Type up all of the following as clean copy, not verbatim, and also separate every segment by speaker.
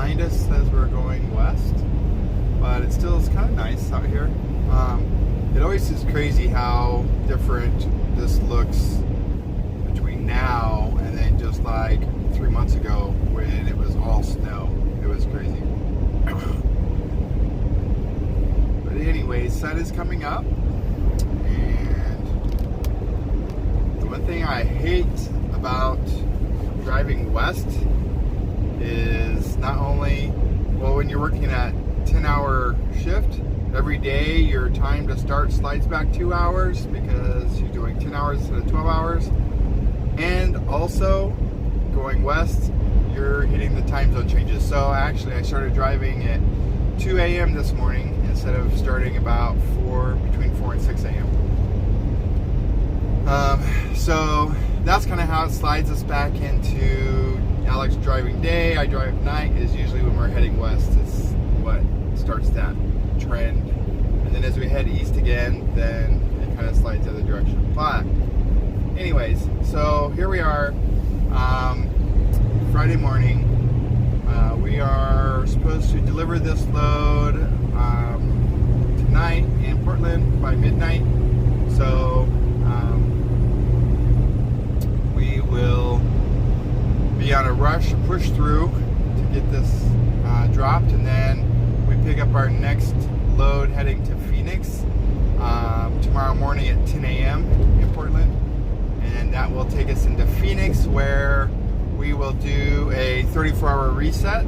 Speaker 1: behind us says we're going west, but it's kind of nice out here. It always is crazy how different this looks between now and then just like 3 months ago when it was all snow. It was crazy. But anyways, sun is coming up, and the one thing I hate about driving west is not only, well, when you're working at 10-hour shift, every day your time to start slides back 2 hours because you're doing 10 hours instead of 12 hours. And also, going west, you're hitting the time zone changes. So actually, I started driving at 2 a.m. this morning instead of starting about between 4 and 6 a.m. So that's kind of how it slides us back into Alex driving day. I drive night is usually when we're heading west. It's what starts that trend. And then as we head east again, then it kind of slides the other direction. But anyways, so here we are, Friday morning. We are supposed to deliver this load tonight in Portland by midnight. So we will be on a rush to push through to get this dropped, and then we pick up our next load heading to Phoenix tomorrow morning at 10 a.m. in Portland, and that will take us into Phoenix, where we will do a 34-hour reset,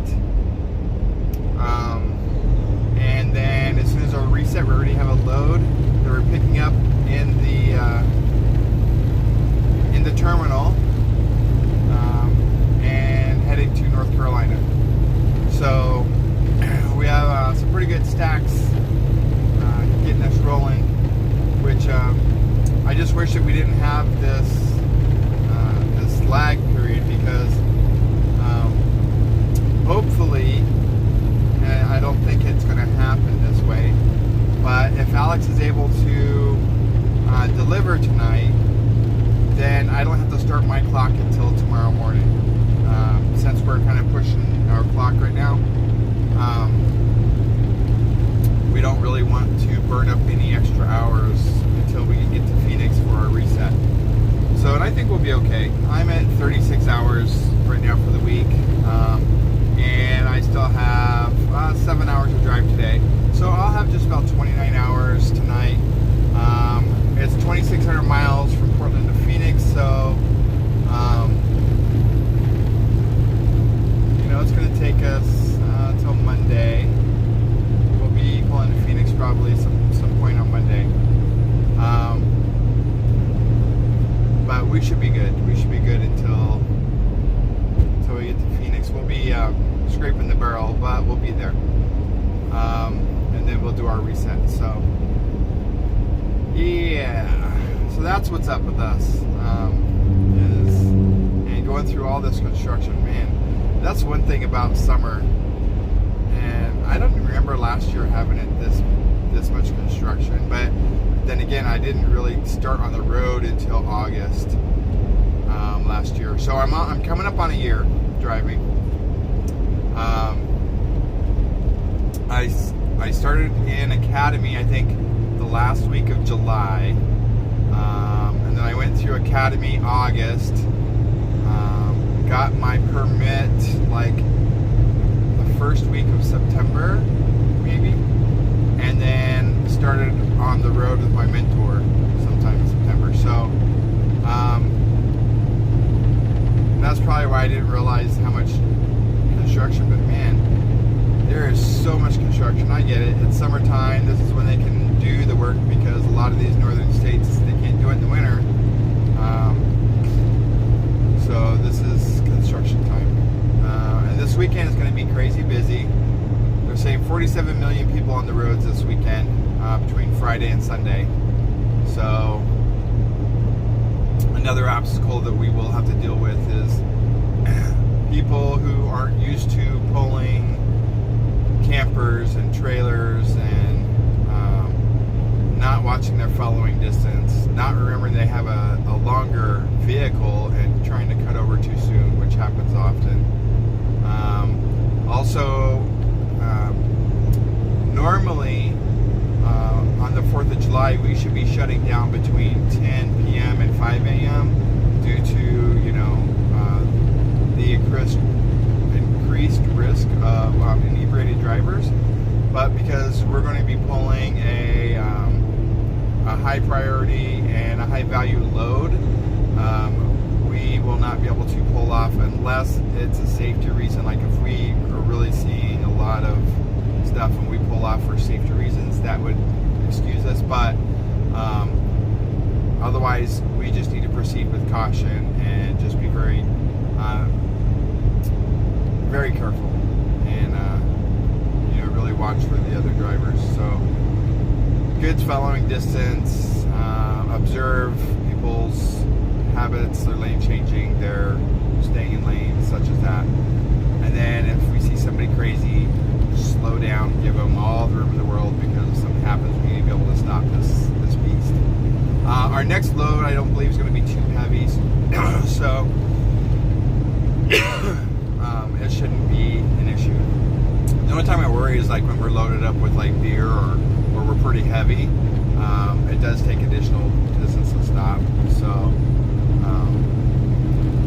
Speaker 1: and then as soon as our reset, we already have a load that we're picking up in the terminal and heading to North Carolina. So we have some pretty good stacks getting us rolling, which I just wish that we didn't have this lag period, because hopefully, and I don't think it's going to happen this way, but if Alex is able to deliver tonight, then I don't have to start my clock until tomorrow morning. Since we're kind of pushing our clock right now, we don't really want to burn up any extra hours until we can get to Phoenix for our reset. So, and I think we'll be okay. I'm at 36 hours right now for the week, and I still have 7 hours to drive today. So I'll have just about 29 hours tonight. It's 2,600 miles from Portland to Phoenix, so it's going to take us till Monday. We'll be pulling to Phoenix probably some point on Monday. But we should be good. We should be good until we get to Phoenix. We'll be scraping the barrel, but we'll be there. And then we'll do our reset. So, yeah. So that's what's up with us. And going through all this construction, man. That's one thing about summer. And I don't remember last year having it this much construction, but then again, I didn't really start on the road until August last year. So I'm coming up on a year driving. I started in academy, I think, the last week of July, and then I went through academy August. Got my permit like the first week of September, maybe, and then started on the road with my mentor sometime in September. So that's probably why I didn't realize how much construction, but man, there is so much construction. I get it. It's summertime. This is when they can do the work, because a lot of these northern states, they can't do it in the winter. So this is construction time. And this weekend is going to be crazy busy. They're saying 47 million people on the roads this weekend, between Friday and Sunday. So another obstacle that we will have to deal with is people who aren't used to pulling campers and trailers and not watching their following distance, not remembering they have a longer vehicle and trying to cut over too soon, which happens often. Also, normally on the 4th of July, we should be shutting down between 10 p.m. and 5 a.m. due to, the increased risk of inebriated drivers. But because we're going to be pulling a high priority and a high value load, we will not be able to pull off unless it's a safety reason. Like if we are really seeing a lot of stuff and we pull off for safety reasons, that would excuse us. But otherwise, we just need to proceed with caution and just be very, very careful, and really watch for the other drivers. So, good following distance, observe people's habits, their lane changing, their staying in lanes, such as that. And then if we see somebody crazy, slow down, give them all the room in the world, because if something happens, we need to be able to stop this beast. Our next load, I don't believe, is going to be too heavy, so it shouldn't be an issue. The only time I worry is like when we're loaded up with like beer or we're pretty heavy. It does take additional distance to stop, so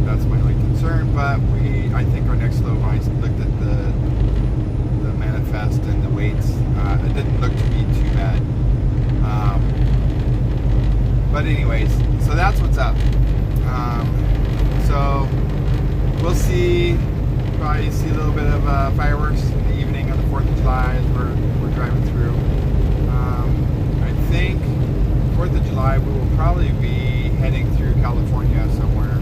Speaker 1: that's my only concern. But I think our next load, when I looked at the manifest and the weights, it didn't look to be too bad. But anyways, so that's what's up. So we'll see. Probably see a little bit of fireworks in the evening on the 4th of July as we're driving through. I think 4th of July we will probably be heading through California somewhere.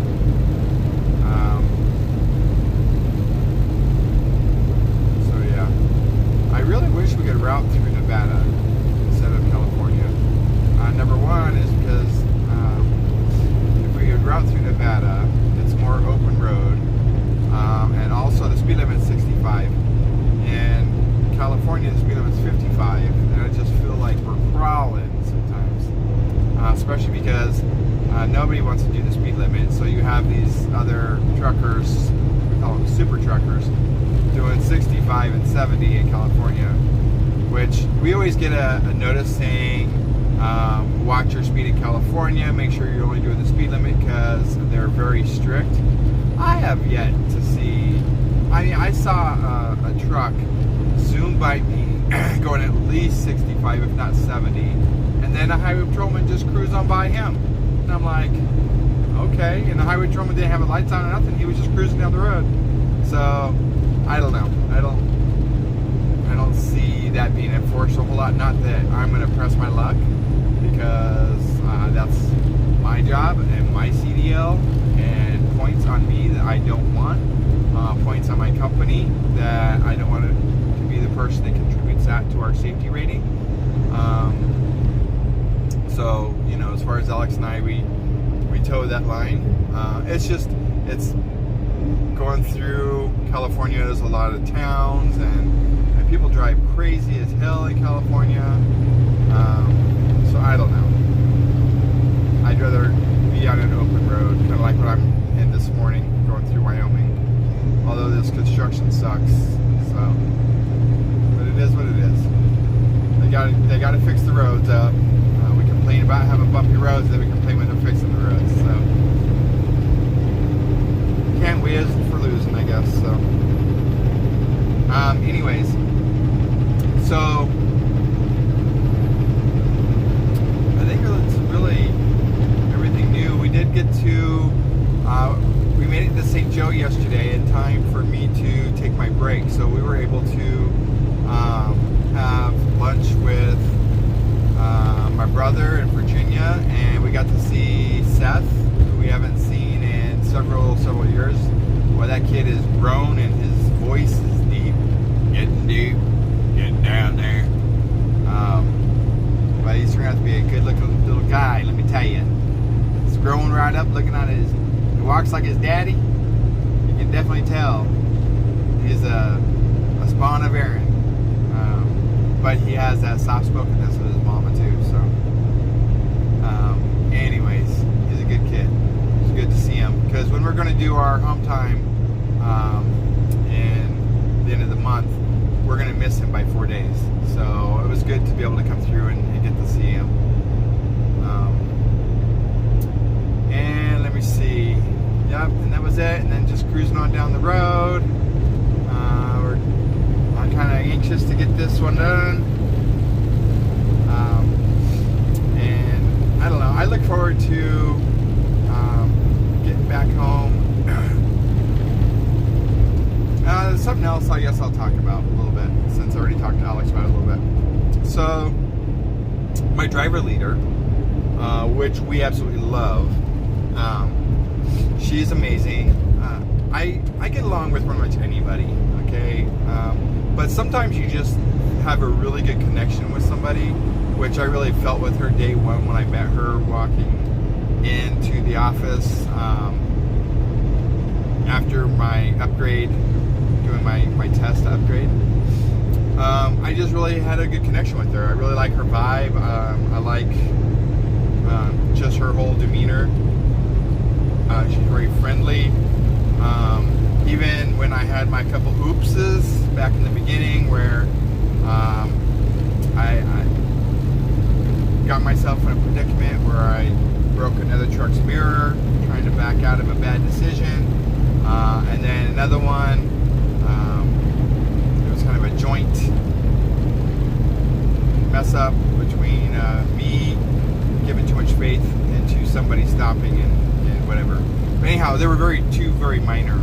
Speaker 1: So yeah, I really wish we could route through Nevada instead of California. Number one is because if we could route through Nevada, it's more open road. And also the speed limit is 65. In California, the speed limit is 55. And I just feel like we're crawling sometimes. Especially because nobody wants to do the speed limit. So you have these other truckers, we call them super truckers, doing 65 and 70 in California. Which we always get a notice saying, watch your speed in California, make sure you're only doing the speed limit because they're very strict. I have yet to see, I saw a truck zoom by me going at least 65, if not 70, and then a highway patrolman just cruised on by him. And I'm like, okay, and the highway patrolman didn't have the lights on or nothing, he was just cruising down the road. So, I don't know. I don't see that being enforced a whole lot. Not that I'm going to press my luck, because that's my job and my CDL, and points on me that I don't want, points on my company that I don't want to be the person that contributes that to our safety rating. So, as far as Alex and I, we toe that line. It's going through California. There's a lot of towns, and people drive crazy as hell in California. So I don't know. I'd rather be on an open road, kind of like what I'm in this morning, going through Wyoming. Although this construction sucks, so. But it is what it is. They got to fix the roads up. We complain about having bumpy roads, then we complain when they're fixing the roads. So can't win for losing, I guess. So. Anyways, so I think it's really everything new. We did get to, we made it to St. Joe yesterday in time for me to take my break. So we were able to have lunch with my brother in Virginia, and we got to see Seth, who we haven't seen in several years. Well, that kid is grown and his voice is deep, getting down there. But he's turned out to be a good-looking little guy, let me tell you. He's growing right up, looking at he walks like his daddy. You can definitely tell he's a spawn of Aaron. But he has that soft-spokenness with his mama too. So, anyways, he's a good kid. It's good to see him, because when we're going to do our home time in the end of the month, we're going to miss him by 4 days. So it was good to be able to come through and get to see him. And let me see. Yep, and that was it. And then just cruising on down the road. I'm kind of anxious to get this one done. And I don't know. I look forward to getting back home. Something else I guess I'll talk about a little bit, since I already talked to Alex about it a little bit. So, my driver leader, which we absolutely love, she's amazing. I get along with pretty much anybody, okay? But sometimes you just have a really good connection with somebody, which I really felt with her day one when I met her walking into the office after my upgrade, doing my test upgrade. I just really had a good connection with her. I really like her vibe. I like just her whole demeanor. She's very friendly. Even when I had my couple oopses back in the beginning where I got myself in a predicament where I broke another truck's mirror trying to back out of a bad decision. And then another one, it was kind of a joint mess up between me giving too much faith into somebody stopping and whatever. But anyhow, there were two very minor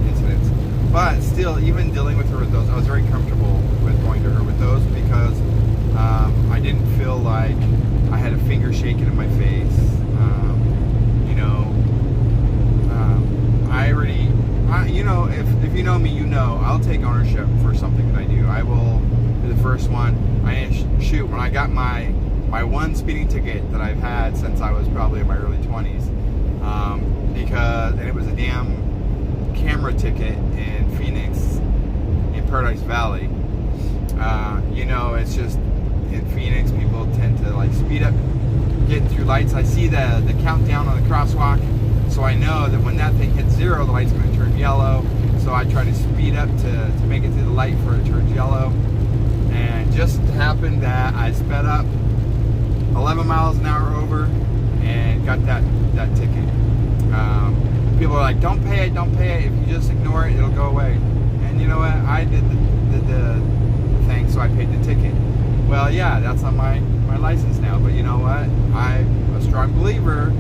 Speaker 1: incidents. But still, even dealing with her with those, I was very comfortable with going to her with those because I didn't feel like I had a finger shaking in my face. If you know me, you know I'll take ownership for something that I do. I will be the first one. When I got my one speeding ticket that I've had since I was probably in my early 20s, and it was a damn camera ticket in Phoenix, in Paradise Valley. It's just in Phoenix, people tend to like speed up, getting through lights. I see the countdown on the crosswalk, so I know that when that thing hits 0, the light's going to turn yellow. So I try to speed up to make it through the light before it turns yellow. And just happened that I sped up 11 miles an hour over and got that ticket. People are like, don't pay it. If you just ignore it, it'll go away. And you know what? I did the thing, so I paid the ticket. Well, yeah, that's on my license now. But you know what? I'm a strong believer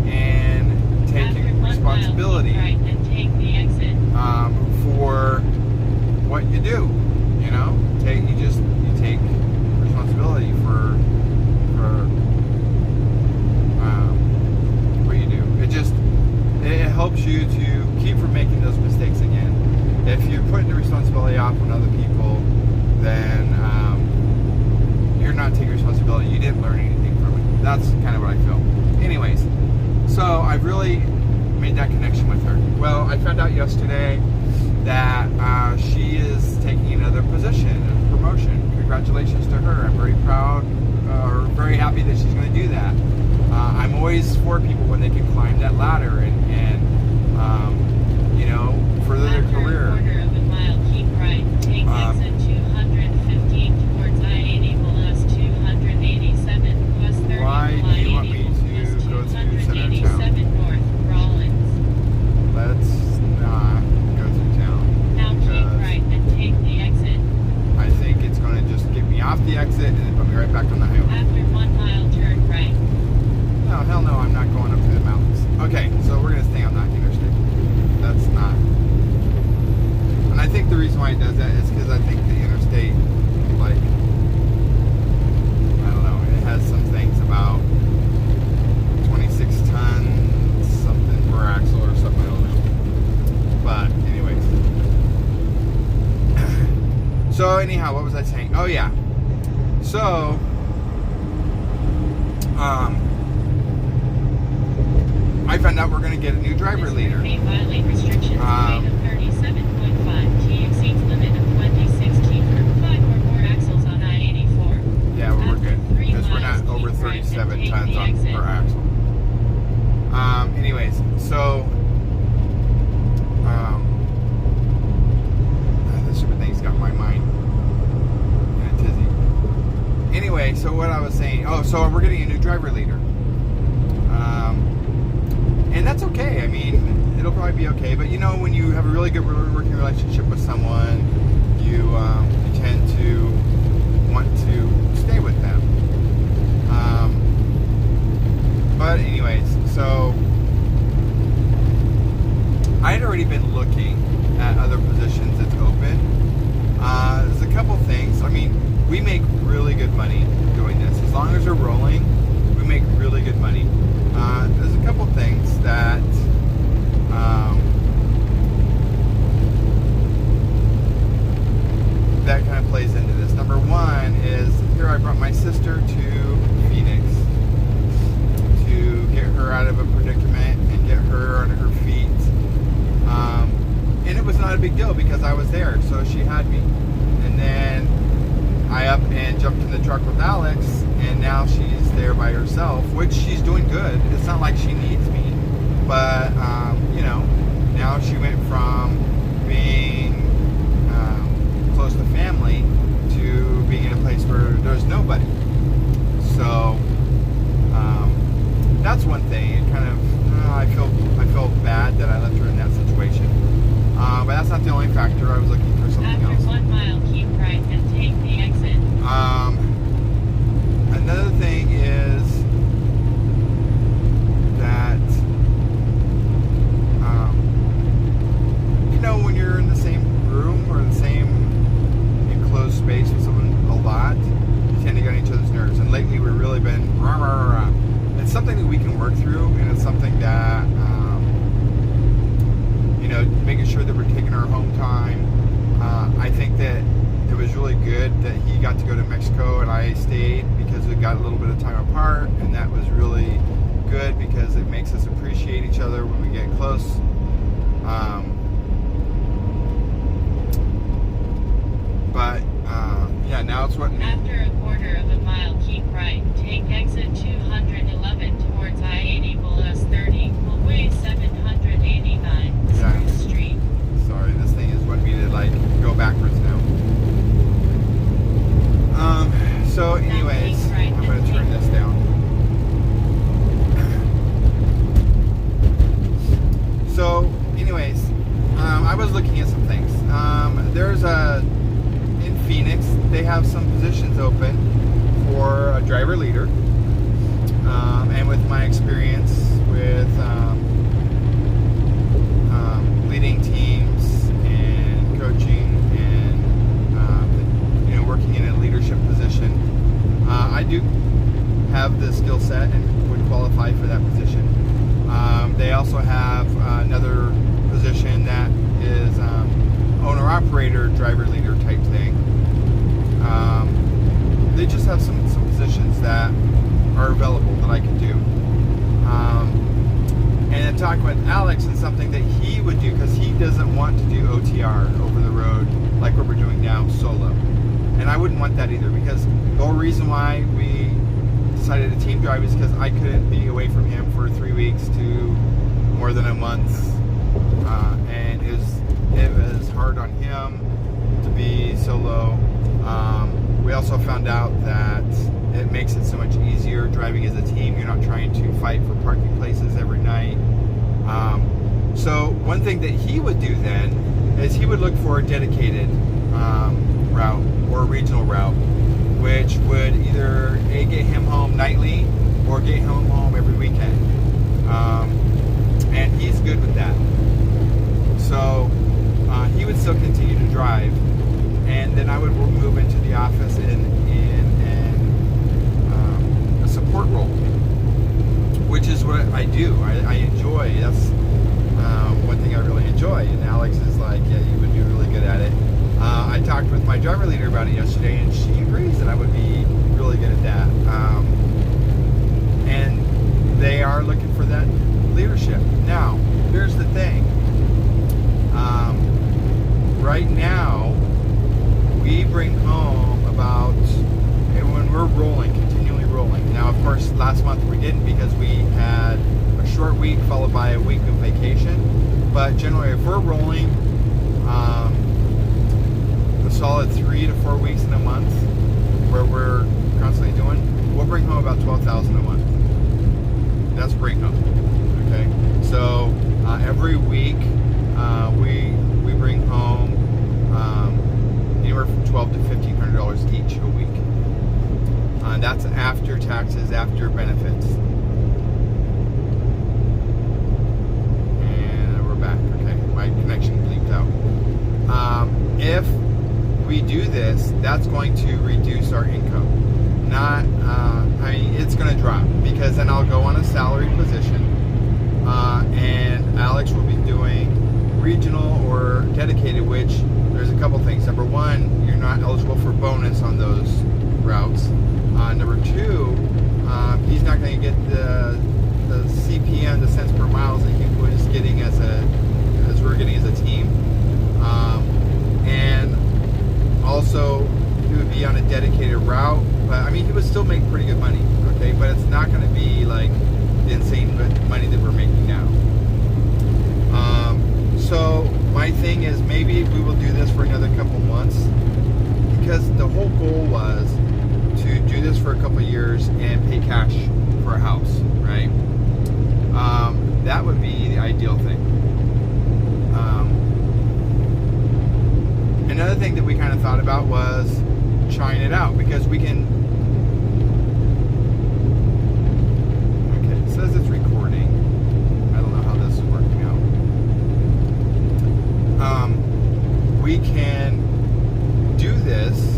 Speaker 1: in taking responsibility for what you do. You take responsibility for what you do. It helps you to keep from making those mistakes again. If you're putting the responsibility off on other people, then you're not taking responsibility. You didn't learn anything from it. That's kind of what I feel. Anyways, so I've really made that connection with her. Well, I found out yesterday that she is taking another position, a promotion. Congratulations to her. I'm very proud, or very happy that she's going to do that. I'm always for people when they can climb that ladder and further their career.
Speaker 2: Quarter of a mile, keep right. Take exit 215 towards I-80 below 287 west 30.
Speaker 1: Why do you want me to go to center of town?
Speaker 2: North Rollins.
Speaker 1: Let's not go through town.
Speaker 2: Now keep right and take the exit.
Speaker 1: I think it's going to just get me off the exit and then put me right back on the highway.
Speaker 2: After 1 mile, turn right.
Speaker 1: No, hell no, I'm not going up through the mountains. Okay, so we're going to stay on that interstate. That's not. And I think the reason why it does that is because I think the interstate, like, I don't know, it has some things about 26 tons something per axle or something, I don't know. But anyways. So anyhow, what was I saying? Oh yeah. So I found out we're going to get a new driver leader.
Speaker 2: Violate restrictions. Rate of 37.5. T exceeds limit of 26. Keep for 5 or more axles on I-84.
Speaker 1: Yeah, well, we're good because we're not over 37 tons per axle. Anyways, so saying, oh, so we're getting a new driver leader. And that's okay. I mean, it'll probably be okay. But when you have a really good working relationship with someone, you tend to want to stay with them. But anyways, so I had already been looking at other positions that's open. There's a couple things. I mean, we make really good money doing this. As long as we're rolling, we make really good money. There's a couple things that that kind of plays into this. Number one is, here I brought my sister to Phoenix to get her out of a predicament and get her on her feet. And it was not a big deal because I was there, so she had me. And then I up and jumped in the truck with Alex, and now she's there by herself, which she's doing good. It's not like she needs me, but now she went from being close to family to being in a place where there's nobody. So that's one thing. It kind of I feel bad that I left her in that situation. But that's not the only factor. I was looking for something else.
Speaker 2: After 1 mile, keep right and take the exit.
Speaker 1: Another thing is that when you're in the same room or the same enclosed space with someone a lot, you tend to get on each other's nerves. And lately we've really been rah, rah, rah. It's something that we can work through, and it's something that making sure that we're taking our home time. I think that it was really good that he got to go to Mexico and I stayed, because we got a little bit of time apart, and that was really good because it makes us appreciate each other when we get close. But now it's what.
Speaker 2: After a quarter of a mile, keep right. Take exit 211 towards I-80 plus 30. Will weigh 789 Spruce Street.
Speaker 1: Sorry, this thing is wanting me to go backwards now. So anyways, I'm going to turn this down. So anyways, I was looking at some things. There's in Phoenix, they have some positions open for a driver leader. And with my experience with leading teams and coaching and working in a leadership position, I do have the skill set and would qualify for that position. They also have another position that is owner-operator, driver leader type thing. They just have some positions that are available that I can do. And then talking with Alex, and something that he would do, because he doesn't want to do OTR over the road like what we're doing now, solo. And I wouldn't want that either, because the whole reason why we decided to team drive is because I couldn't be away from him for 3 weeks to more than a month. And it was hard on him to be solo. We also found out that it makes it so much easier driving as a team. You're not trying to fight for parking places every night. So one thing that he would do then is he would look for a dedicated route or a regional route, which would either get him home nightly or get him home every weekend. And he's good with that. So he would still continue to drive, and then I would move into the office in a support role, which is what I do. I enjoy. That's one thing I really enjoy. And Alex is like, yeah, you would be really good at it. I talked with my driver leader about it yesterday, and she agrees that I would be really good at that. And they are looking for that leadership. Now, here's the thing. Right now, we bring home about, when we're rolling, continually rolling. Now, of course, last month we didn't, because we had a short week followed by a week of vacation. But generally, if we're rolling a solid 3 to 4 weeks in a month, where we're constantly doing, we'll bring home about $12,000 a month. That's bring home. Okay, so every week we bring home anywhere from $1,200 to $1,500 each a week. That's after taxes, after benefits. And we're back. Okay, my connection bleeped out. If we do this, that's going to reduce our income. Not, I mean, it's going to drop because then I'll go on a salary position, and Alex will be doing regional or dedicated, which there's a couple things. Number one, you're not eligible for bonus on those routes. Number two, he's not going to get the CPM, the cents per miles that he was getting as we're getting as a team, and also he would be on a dedicated route. But I mean, he would still make pretty good money, okay? But it's not going to be like the insane money that we're making now. So my thing is, maybe we will do this for another couple months, because the whole goal was to do this for a couple years and pay cash for a house, right? That would be the ideal thing. Another thing that we kind of thought about was trying it out, because we can. Okay, it says it's recording. I don't know how this is working out. We can do this,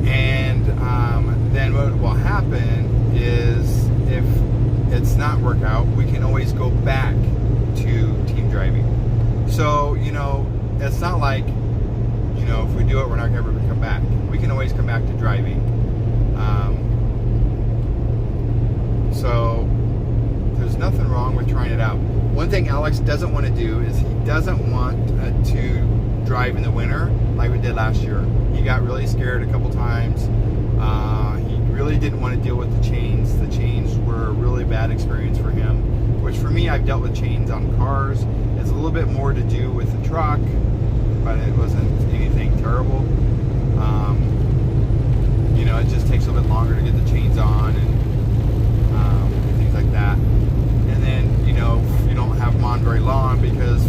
Speaker 1: and then what will happen is, if it's not work out, we can always go back to team driving. So, it's not like, if we do it, we're not ever going to come back. We can always come back to driving. So there's nothing wrong with trying it out. One thing Alex doesn't want to do is he doesn't want to drive in the winter like we did last year. He got really scared a couple times. He really didn't want to deal with the chains. The chains were a really bad experience for him, which for me, I've dealt with chains on cars. It's a little bit more to do with the truck, but it wasn't anything terrible. It just takes a little bit longer to get the chains on and things like that. And then, you don't have them on very long, because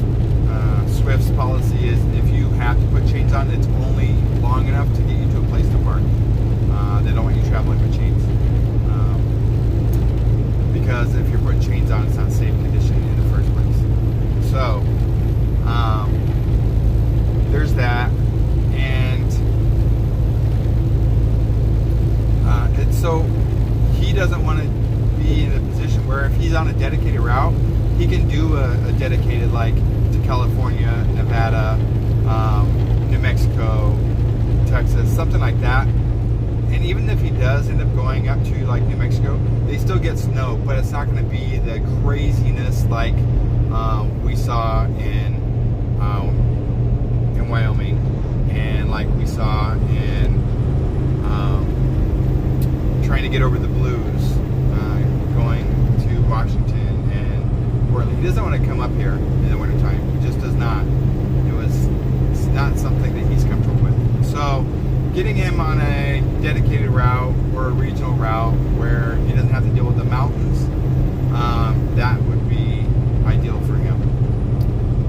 Speaker 1: Swift's policy is, if you have to put chains on, it's only long enough to get you to a place to park. They don't want you traveling with chains. Because if you're putting chains on, it's not safe condition in the first place. So, there's that. And so he doesn't want to be in a position where, if he's on a dedicated route, he can do a dedicated, like to California, Nevada, New Mexico, Texas, something like that. And even if he does end up going up to like New Mexico, they still get snow, but it's not going to be the craziness like we saw in Wyoming, and like we saw in trying to get over the blues, going to Washington and Portland. He doesn't want to come up here in the wintertime. He just does not. It's not something that he's comfortable with. So getting him on a dedicated route or a regional route where he doesn't have to deal with the mountains, that would be ideal for him.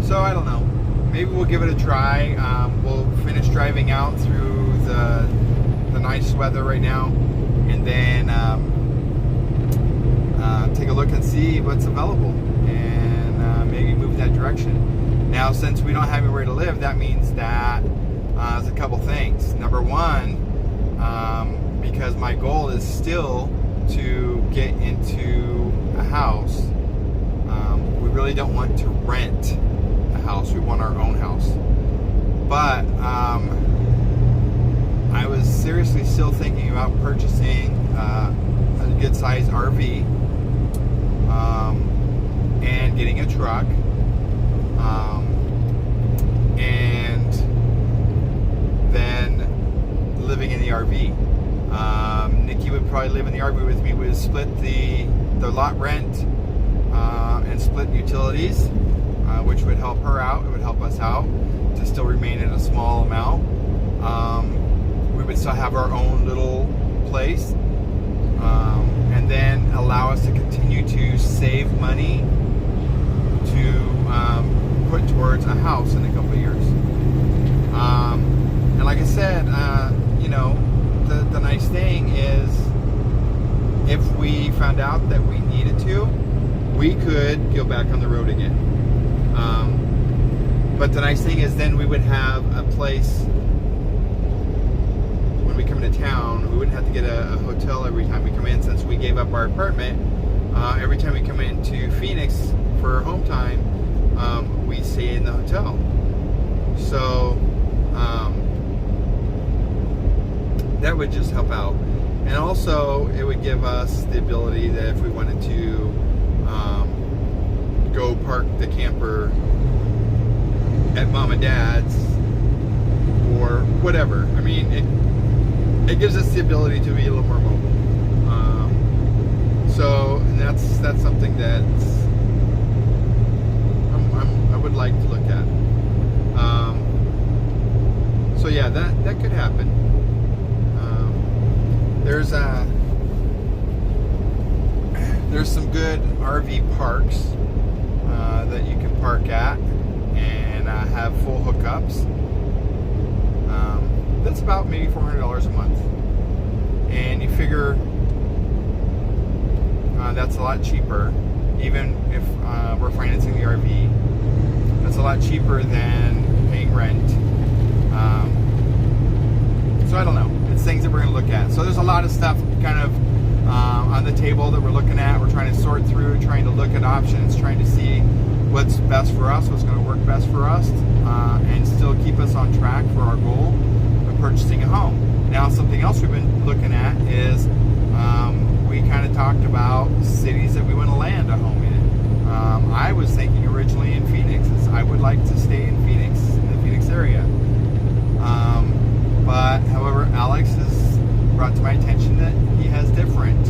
Speaker 1: So I don't know. Maybe we'll give it a try. We'll finish driving out through the nice weather right now, and then take a look and see what's available, and maybe move that direction. Now, since we don't have anywhere to live, that means that there's a couple things. Number one, because my goal is still to get into a house, we really don't want to rent a house. We want our own house. But I was seriously still thinking about purchasing a good sized RV, and getting a truck, and then living in the RV. Nikki would probably live in the RV with me. We would split the lot rent, and split utilities, which would help her out. It would help us out to still remain in a small amount. We would still have our own little place, and then allow us to continue to save money to put towards a house in a couple of years. And like I said, the nice thing is, if we found out that we needed to, we could go back on the road again. But the nice thing is, then we would have a place when we come into town. We wouldn't have to get a hotel every time we come in, since we gave up our apartment. Every time we come into Phoenix for home time, we stay in the hotel. So that would just help out. And also, it would give us the ability that if we wanted to go park the camper at mom and dad's or whatever. I mean, it gives us the ability to be a little more mobile. And that's something that I would like to look at. So yeah, that could happen. There's some good RV parks that you can park at and have full hookups. That's about maybe $400 a month, and you figure that's a lot cheaper, even if we're financing the RV. That's a lot cheaper than paying rent. So I don't know. It's things that we're going to look at. So there's a lot of stuff kind of on the table that we're looking at. We're trying to sort through, trying to look at options, trying to see what's best for us, what's going to work best for us, and still keep us on track for our goal of purchasing a home. Now, something else we've been looking at is we kind of talked about cities that we want to land a home in. I was thinking originally in Phoenix. I would like to stay in Phoenix, in the Phoenix area. But however, Alex has brought to my attention that he has different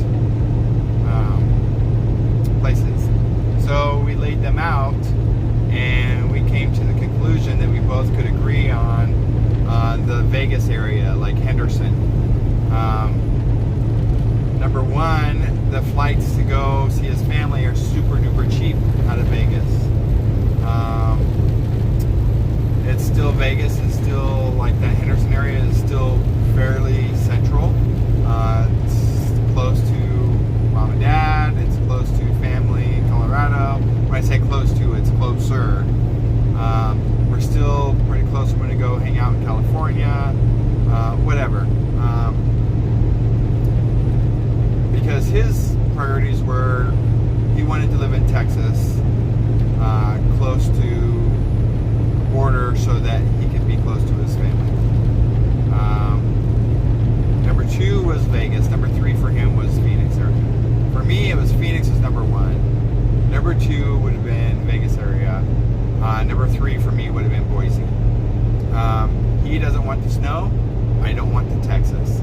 Speaker 1: places. So we laid them out, and we came to the conclusion that we both could agree on the Vegas area, like Henderson. Number one, the flights to go see his family are super duper cheap out of Vegas. It's still Vegas, is still like that Henderson area is still fairly central. It's close to mom and dad, it's close to family in Colorado. When I say close to, it's closer. We're still pretty close. We're going to go hang out in California, whatever. Because his priorities were, he wanted to live in Texas, close to the border, so that he could be close to his family. Number two was Vegas. Number three for him was Phoenix area. For me, it was Phoenix was number one. Number two would have been Vegas area. Number three for me would have been Boise. He doesn't want the snow. I don't want the Texas.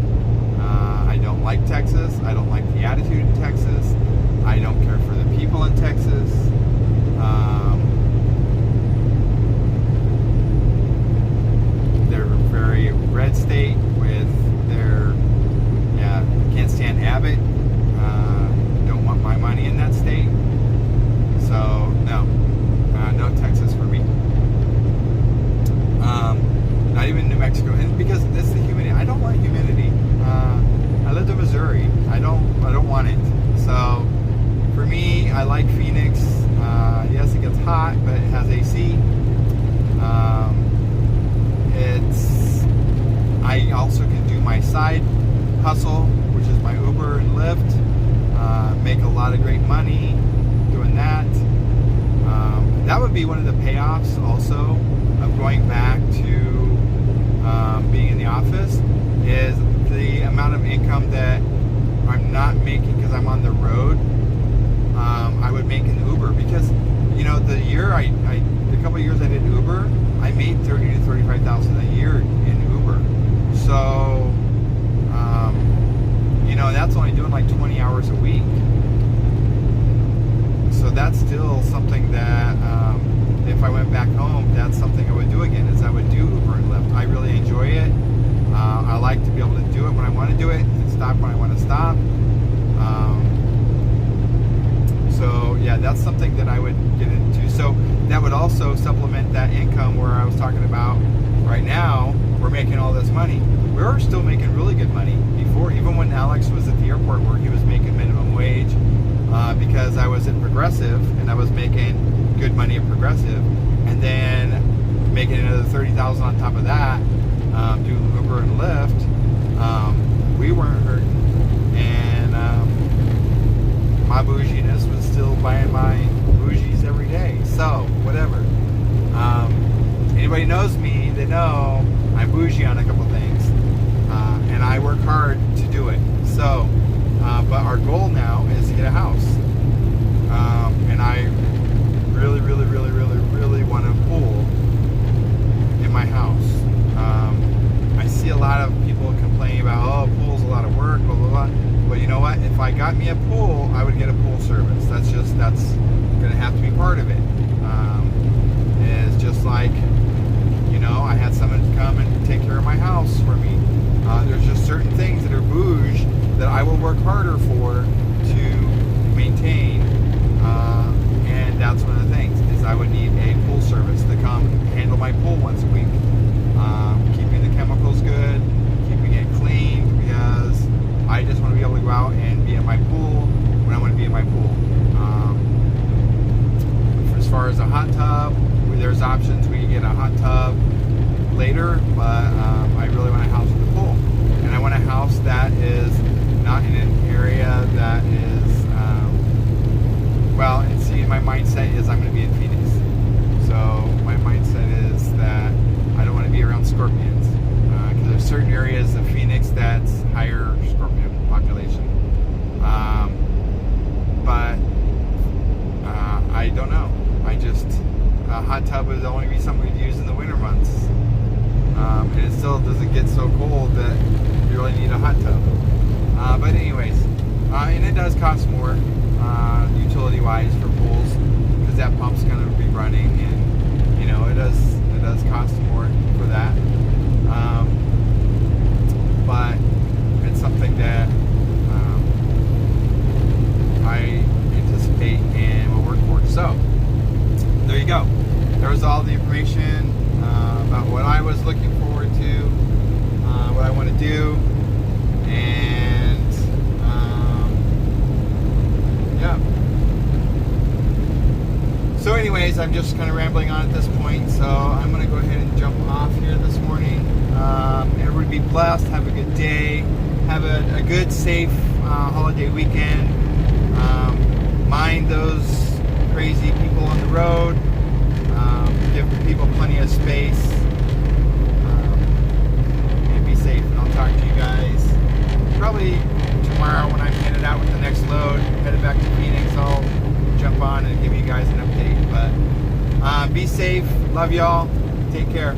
Speaker 1: I don't like Texas. I don't like the attitude in Texas. I don't care for the people in Texas. They're a very red state with their, can't stand Abbott. Don't want my money in that state. So, no Texas for me. Not even New Mexico. And because it's the humidity. I don't want humidity. I lived in Missouri. I don't want it. So for me, I like Phoenix. Yes, it gets hot, but it has AC. I also can do my side hustle, which is my Uber and Lyft. Make a lot of great money doing that. That would be one of the payoffs also of going back to being in the office, is the amount of income that I'm not making because I'm on the road. I would make an Uber, because the couple of years I did Uber, I made $30,000 to $35,000 a year in Uber. So that's only doing like 20 hours a week. So that's still something that if I went back home, that's something I would do again, is I would do Uber and Lyft. I really enjoy it. I like like to be able to do it when I want to do it and stop when I want to stop. So yeah, that's something that I would get into. So that would also supplement that income where I was talking about. Right now, we're making all this money. We were still making really good money before, even when Alex was at the airport where he was making minimum wage, because I was at Progressive and I was making good money at Progressive, and then making another $30,000 on top of that, doing Uber and Lyft. We weren't hurting, and my bouginess was still buying my bougies every day. So whatever. Anybody knows me, they know I'm bougie on a couple things, and I work hard to do it. So, but our goal now is to get a house, and I really, really, really, really, really want a pool in my house. I see a lot of people complaining about, oh, pool's a lot of work, blah, blah, blah. But you know what? If I got me a pool, I would get a pool service. That's going to have to be part of it. It's just like, I had someone come and take care of my house for me. There's just certain things that are bouge that I will work harder for to maintain. And that's one of the things, is I would need a pool service to come handle my pool once a week. Keeping the chemicals good, keeping it clean, because I just want to be able to go out and be at my pool when I want to be at my pool. As far as a hot tub, there's options. We can get a hot tub later, but I really want a house with a pool, and I want a house that is not in an area that is well, and see, my mindset is I'm going to be in Phoenix, so my mindset is that I don't want to be around scorpions, because there's certain areas of Phoenix that's higher scorpion population, but I don't know. I just, a hot tub would only be something we'd use in the winter months. And it still doesn't get so cold that you really need a hot tub. But anyways, and it does cost more, utility-wise for pools, because that pump's going to be running, and it does cost more for that. But it's something that I anticipate and will work for. So there you go. There was all the information about what I was looking forward to, what I want to do, and yeah. So anyways, I'm just kind of rambling on at this point, so I'm going to go ahead and jump off here this morning. Everybody be blessed, have a good day, have a good, safe holiday weekend. Mind those crazy people on the road. Give people plenty of space, and be safe. And I'll talk to you guys probably tomorrow when I'm headed out with the next load, headed back to Phoenix. I'll jump on and give you guys an update. But be safe. Love y'all. Take care.